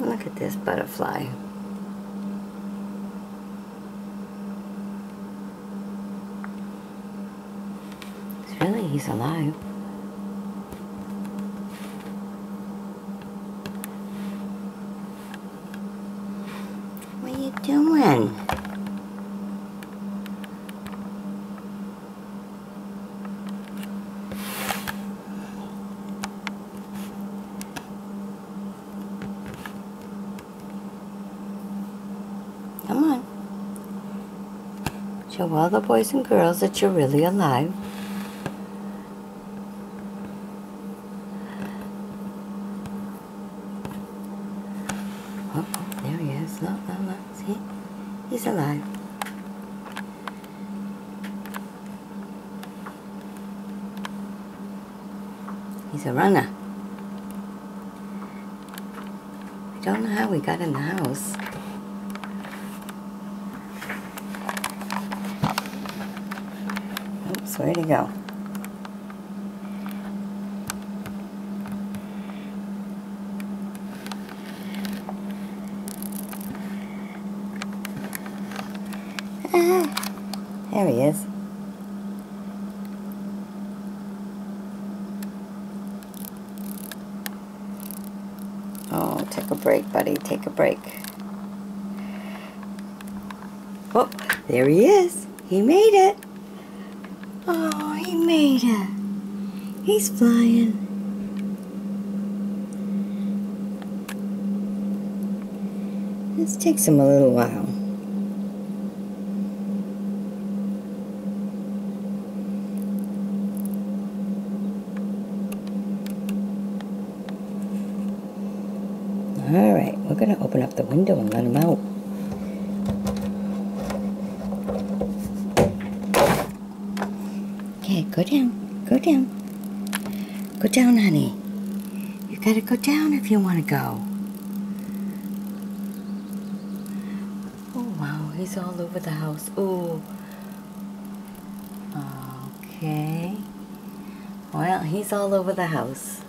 Look at this butterfly. He's alive. What are you doing? Come on. Show all the boys and girls that you're really alive. Oh, there he is. Look, look, look. See? He's alive. He's a runner. I don't know how we got in the house. Oops, where'd he go? There he is. Oh, take a break, buddy. Take a break. Oh, there he is. He made it. Oh, he made it. He's flying. This takes him a little while. Alright, we're going to open up the window and let him out. Okay, go down. Go down. Go down, honey. You gotta go down if you want to go. Oh, wow, he's all over the house. Ooh. Okay. Well, he's all over the house.